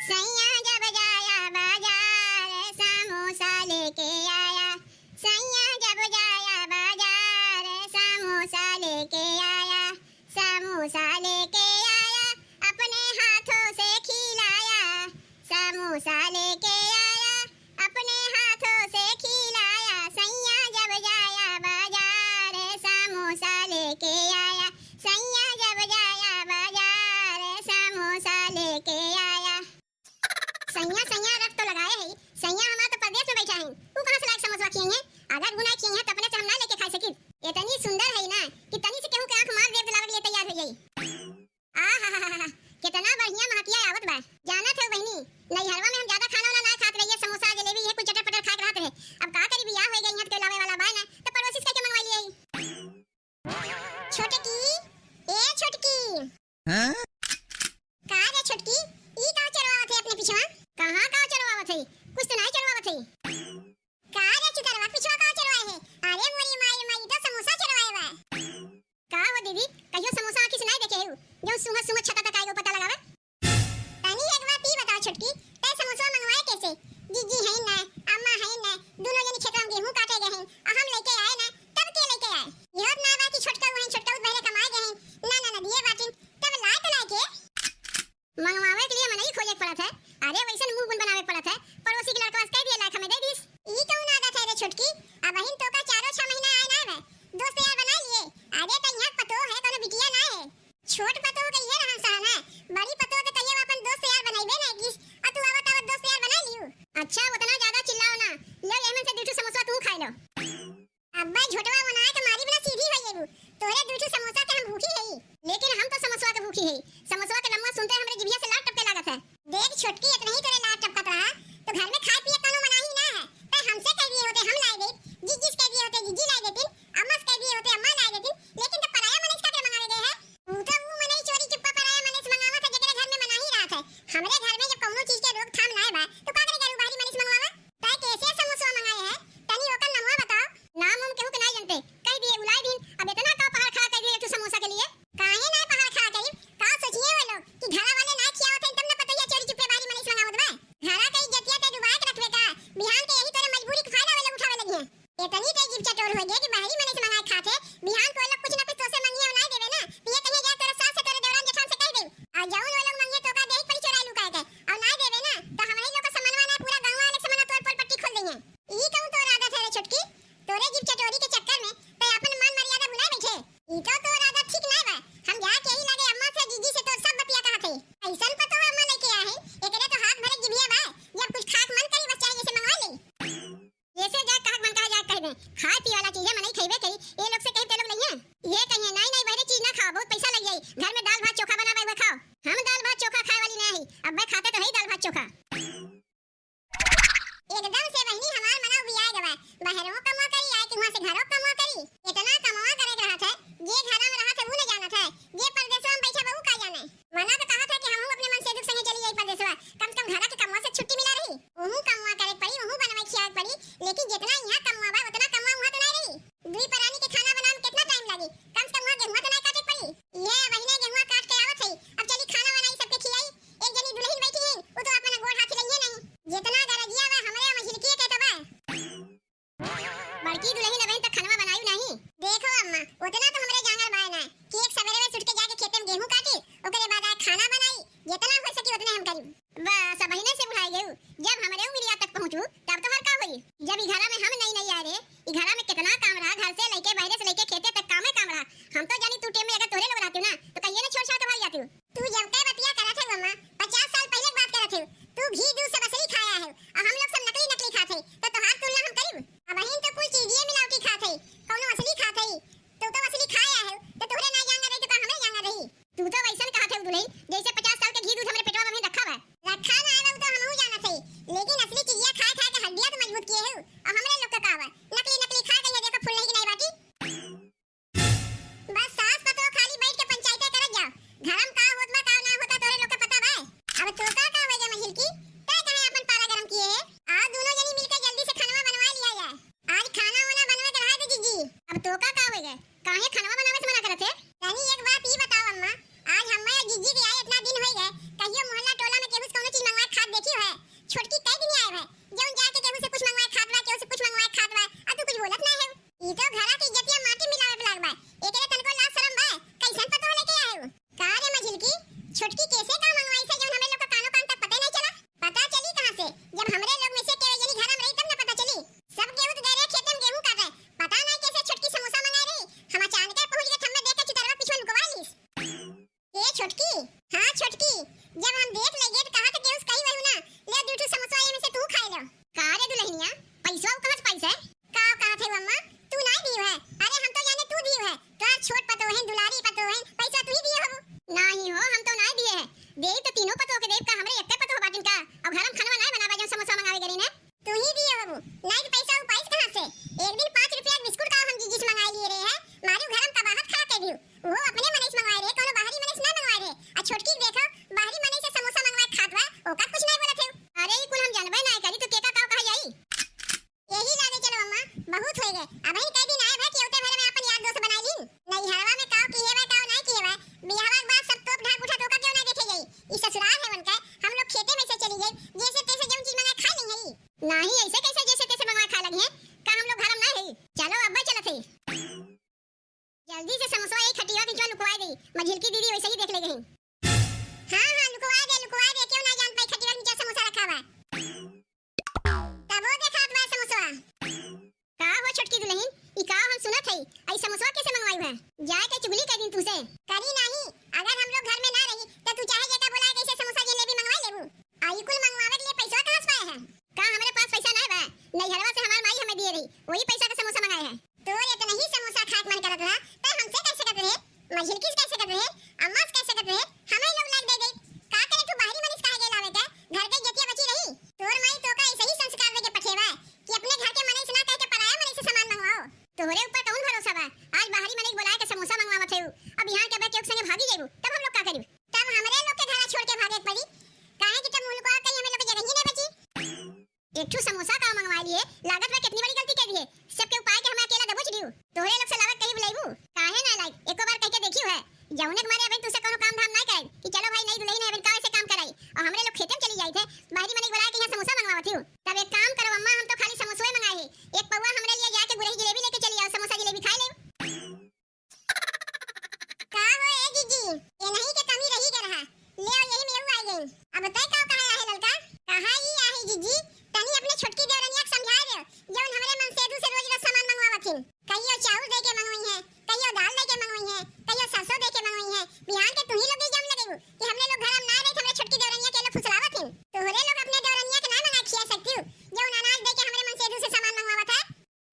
सैया जब जाया बाजार समोसा लेके आया। सैया जब जाया बाजार समोसा लेके आया। समोसा लेके आया अपने हाथों से खिलाया। समोसा लेके आया अपने हाथों से खिलाया। सैया जब जाया बाजार समोसा लेके आया। सैया जब जाया बाजार समोसा लेके आया। सैया सैया रख तो लगाए है। सैया हमारा तो परदेश में बैठा है। तू कहां से लायक समोसा किए हैं? अगर गुना किए हैं तो अपने से हम ना लेके खा सकी। इतनी सुंदर है ना कि तनी से केहू के आंख मार देव दिलावे के लिए तैयार हो जाई। आहा कितना बढ़िया महकिया आवत बा। जाना थे बहनी नैहरवा में हम ज्यादा खाना वाला ना खात रहिए। समोसा जलेबी ये कुछ चटर पटर खात रहत रहे। अब का करी बियाह हो गई यहाँ के लावे वाला बा ना तो पड़ोसी से के मंगवा लिए। छोटकी ए छोटकी हां का रे छोटकी ई का चरवावत है अपने पीछवा? कहां का चरवावत है? कुछ तो नहीं चरवावत है। का रे चुतरवा पीछवा का चरवाए है? अरे मोरी माई तो समोसा चरवाए बा। का हो दीदी कहियो समोसा आंखी से नहीं देखे हो जो सुहा सुहा छता तक आएगो पता लगावे। तनी एक बात ई बताओ छोटकी ते समोसा मंगवाए कैसे? जीजी है ना अम्मा है ना दोनों जनी खेत में गेहूं काटे गए हैं हम लेके आए ना तब के लेके आए। यह ना बा कि छोटका वहीं छोटका पहले कमाए गए हैं ना दिए बाटिन तब लाए तो लाए के मंगवावे के लिए मनई खोजे पड़ा था। अरे वैसे मुंह गुन बनावे पड़ा था। पड़ोसी के लड़का वास्ते दिए लाख हमें दे दीस। ई कौन आदत है रे छोटकी? अब बहिन तो का 4-6 महीना आए ना है दोस्त यार बना लिए। अरे तो यहां पतो है कोनो बिटिया ना है। छोट पतो के ये रहन सहन है। बड़ी पतो तो कहिए अपन दोस्त यार बनाइबे ना किस और तू आवत आवत दोस्त यार बना लियो। अच्छा उतना ज्यादा चिल्लाओ ना। ले एमन से 2 समोसा तू खा लो। अब्बा झोटवा बना के मारी बिना सीधी हो जेबू। तोरे 2 समोसा के हम भूखी है लेकिन हम तो समोसा के भूखी है। समोसा के लम्मा सुनते हमरे जिभिया से लाट टपके लागत है। देख छोटकी इतना ही तोरे लाट टपकत रहा तो घर में खाए पिए कोनो मनाही ना है। ते हमसे कह दिए होते हम लाए दे। जीजी कह दिए होते जीजी लाए देती। अम्मा कह दिए होते अम्मा लाए देती। लेकिन तो पराया मनीष का मंगावे गए है। वो तो वो मनीष चोरी चुप्पा पराया मनीष मंगावा था जेकरे घर में मना ही रहा था। हमरे घर में जब कोनो चीज के रोकथाम ना बा तो का करे करू बाहरी मनीष मंगवावा? तय कैसे समोसा मंगाए है? तनी ओकर नामवा बताओ। नाम हम केहू के नहीं जानते। कह दिए बुलाए दिन। अब इतना का पहाड़ खड़ा कर दिए तू समोसा के लिए। काहे ना पहाड़ खड़ा करी? का सोचिए वो लोग कि घरा वाले ना खियावत है तब ना पता है चोरी चुपे बाहरी मनीष मंगावत बा। घरा कई जतिया ते डुबा के रखबे का बिहान के यही तरह मजबूरी के फायदा वाले उठावे लगी है। इतनी ते जीव चटोर हो गए कि बाहरी मनीष मंगाए खाते बिहान को लोग कुछ ना कुछ तो से मंगिया ना देवे ना तो ये कहे जा तेरा सास से तेरे देवरान जेठान से कह दे और जाऊन वो लोग मंगे तो का देही पर चोराई लुकाए के और ना देवे ना तो हमारे लोग का सम्मानवा ना पूरा गांव वाले से मना तोड़ पर पट्टी खोल देंगे। ई कहूं तोर आदत है रे छोटकी? तोरे जीव चटोरी के चक्कर में ते अपन मान मर्यादा भुला बैठे। ई तो तोर आदत ठीक ना बा। हम जा के ही लगे अम्मा से जीजी से तोर सब बतिया कहा थे। ऐसन पतो अम्मा लेके आए हैं एकरे तो हाथ भरे जिभिया बा। जब कुछ खाक मन करी बस चाहिए से मंगवा ले। जैसे जा कहक मन कहा जा कह दे खाए पी वाला चीज मने खइबे करी। ए लोग से कहते लोग नहीं है ये कहिए नहीं बहरे चीज ना खाओ बहुत पैसा लग जाई। घर में दाल भात चोखा बनावे वो खाओ। हम दाल भात चोखा खाए वाली नहीं अब मैं खाते तो है दाल भात चोखा। एकदम से बहनी हमार मना भी आए गवा। बाहरों कमा करी आए कि वहां से घरों कमा करी। इतना कमा करे रहा था जे घर में रहा था वो न जाना था जे परदेसवा में बैठा बहू का जाने। मना तो कहा था कि हम अपने मन से दुख संगे चली जाई परदेसवा कम से कम घर के कमवा से छुट्टी मिला रही। ओहू कमवा करे पड़ी ओहू बनवाई खियावे पड़ी लेकिन जितना यहां कमवा बा उतना कमवा वहां तो नहीं रही। दुई परानी के खाना बनाने में कितना टाइम लगी कम से कम वहां गेहूं तो नहीं काटे पड़ी। ये बहिने गेहूं काट के आवत है अब चली खाना बनाई सबके खिलाई। एक जनी दुल्हन बैठी है वो तो अपना गोड़ हाथ हिलाइए नहीं जितना गरजिया बा हमरे मछली के कहता बा। बड़की दुल्हन अबे तक खाना बनाई नहीं। देखो अम्मा उतना तो हमरे जांगर बाय ना कि एक सवेरे में उठ के जाके खेत में गेहूं काटी ओकरे बाद आए खाना बनाई जितना हो सकी उतने हम करी। बस महीने से बुढ़ाई गई जब हमरे उमिरिया तक पहुंचू तब तो हर का होई। जब ई घरा में हम नहीं आए रे ई घरा में कितना काम रहा घर से लेके बाहर से लेके खेते तक काम रहा। हम तो जानी तू टेम में अगर तोरे लोग रहते ना तो कहिए ना छोड़ छाड़ के भाग जाती। तू जब के बतिया करत है अम्मा 50 साल पहले बात करत है। तू घी दूध से बसरी खाया है और हम लोग सब नकली नकली खाते तो तोहार तुलना हम करीब। अब अहिं तो कुछ चीज मिलावटी खाते कौनो असली खाते तो असली खाया है तो तोरे ना जांगा रही तो का हमें जांगा रही। तू तो वैसन कहत है दुल्हन जैसे 50 साल के घी दूध हमरे पेटवा में रखा है। रखा ना है तो हमहू जाना थे लेकिन असली चीजिया खा खा के हड्डियां तो मजबूत किए है और हमरे लोग का कहवा नकली नकली खा के ये देखो फुल नहीं की नहीं बाटी। बस सास पतो खाली बैठ के पंचायतें करत जाओ। घरम का होत बा का अरे छोटकी, हाँ छोटकी, जब हम देख लेंगे तो कहा तो केहू कही वही ना, ले दू ठो समोसा ये में से तू खा लो। का रे दुल्हनिया, पैसा कहां से पैसा है? का कहा थे अम्मा, तू नहीं दी है? अरे हम तो जाने तू दी है, तोर छोट पतो है, दुलारी पतो है, पैसा तू ही दिए हो। नहीं हो, हम तो नहीं दिए है। देई तो तीनों पतो के देव का हमरे एकटे पतो बाटिन का, अब घर में खाना नहीं बनावे जो समोसा मंगावे गरी ने। तू ही दिए हो, नहीं तो पैसा पैसा कहां से? एक दिन 5 रुपया बिस्कुट का हम जीजी से मंगाई लिए रे है, मारू घर में कबाहत खा के दियो। वो अपने मने से मंगवाए रे, कोनो बाहरी मने से ना मंगवाए रे। आ छोटकी देखो, बाहरी मने से समोसा मंगवाए खात बा, ओका कुछ नहीं बोलत है। अरे ई कुल हम जानबे नहीं करी तो केका का कहा जाई। यही लागे चलो अम्मा, बहुत हो गए। अब ही कई दिन आए भाई कि ओते भरे में अपन यार दोस्त बनाई ली। नहीं हरवा में काओ की हेवा काओ नहीं की हेवा, बियाहवा के बाद सब तोप ढाक उठा धोखा क्यों ना देखे गई। ई ससुराल है उनका, हम लोग खेते में से चली गई, जैसे तैसे जो चीज मंगाए खा ली है। नहीं ऐसे कैसे जैसे तैसे मंगवाए खा लगी है, का हम लोग घर में नहीं है। चलो अब्बा चलत है, जल्दी से समोसा एक खटिया की जो लुकवा दी, मैं झिलकी दीदी वैसे ही देख ले गई। हां हां लुकवा दे, क्यों ना जान पाई खटिया के नीचे समोसा रखा हुआ। तब वो देखा बा समोसा। का हो छोटकी दुल्हन, ई का हम सुनत है, आई समोसा कैसे मंगवाई है? जाए के चुगली कर दिन तुसे करी नहीं। अगर हम लोग घर में ना रही तो तू चाहे जेका बोला कैसे समोसा जलेबी मंगवा लेबू। आई कुल मंगवावे के लिए पैसा कहां से पाए है? का हमारे पास पैसा नहीं बा, नहीं हरवा से हमार माई हमें दिए रही, वही पैसा का समोसा मंगाए है। तो ये तो नहीं समोसा खात मन करत रहा, तो हमसे कैसे करत रहे? मझिल किस कैसे करत रहे? अम्मा से कैसे करत रहे? हमें लोग लाग दे दे। का करे तू बाहरी मनीष काहे गेला लावे के? घर के जतिया बची रही। तोर माई तो का ऐसे ही संस्कार दे के पठेवा कि अपने घर के मनीष ना कह के पराया मनीष से सामान मंगवाओ। तोहरे ऊपर कौन भरोसा बा? आज बाहरी मनीष बुलाए के समोसा मंगवावत है, अब यहां के बे के संगे भागी जेबू, तब हम लोग का करियो? तब हमरे लोग के घर छोड़ के भागे पड़ी, काहे कि तब मुल्क कहीं हमें लोग के जगह ही नहीं बची। एक ठो समोसा का मंगवा लिए, लागत में कितनी बड़ी गलती कर दी है। सबके उपाय के हमें अकेला दबोच दियो, तोहरे लोग से लागत कहीं बुलाईबू काहे ना लाइक, एको बार कह के देखियो है। जौने के मारे अबे तुसे कोनो काम धाम नहीं करे कि चलो भाई नहीं दुल्हन है अबे काहे से काम कराई, और हमरे लोग खेते में चली जाई थे, बाहरी मनीष बुला के यहां समोसा मंगवावत हूं। तब एक काम करो अम्मा, हम तो खाली समोसा ही मंगाए है, एक पौवा हमरे लिए जाके गुरही जलेबी लेके चली आओ, समोसा जलेबी खा ले। का हो ए जीजी, ये नहीं के कमी रही के रहा, ले यही में आ गई। अब तय का कहां आहे लड़का? कहां ही आहे जीजी, तनी अपने छोटकी देवरनिया के समझा दे, जौन हमरे मन से दू से रोज रोज सामान मंगवावत हन। कहियो चावल दे के मंगवाई है, कहियो दाल दे के मंगवाई है, कहियो सरसों दे के मंगवाई है। बिहान के तू ही लोग जम लगेगू कि हमने लोग घर में ना रहे, हमरे छोटकी देवरनिया के लोग फुसलावत हन। तोहरे लोग अपने देवरनिया के ना मंगा खिया सकती हो, जौन अनाज दे के हमरे मन से दू से सामान मंगवावत है।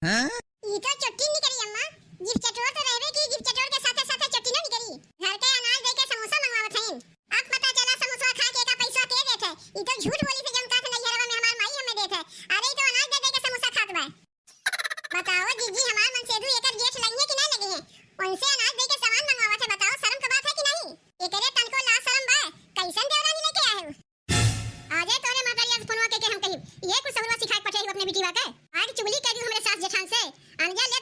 हां ई तो चट्टी नहीं करी अम्मा, जीभ चटोर तो रहबे की, जीभ चटोर के साथे साथे चट्टी नहीं करी। घर के अनाज दे के समोसा मंगवावत हन, अब पता चला समोसा खा के का पैसा दे देत है। ई तो झूठ बोली से जम का नहीं हरवा में हमार माई हमें देत है। अरे तो अनाज दे के समोसा खात बा। बताओ जीजी, हमार मन से दू एकर जेठ लगी है कि ना लगी है? उनसे अनाज दे के सामान मंगवावत है, बताओ शर्म का बात है कि नहीं? एकरे तन को ला शर्म बा, कैसन देवरानी लेके आए हो? आजे तोरे मातारिया से फोनवा के हम कही, ये कुछ सहुरवा सिखाए पठे अपने बिटिवा के। आज चुगली कर दी हमरे सास जेठान से, अनजा ले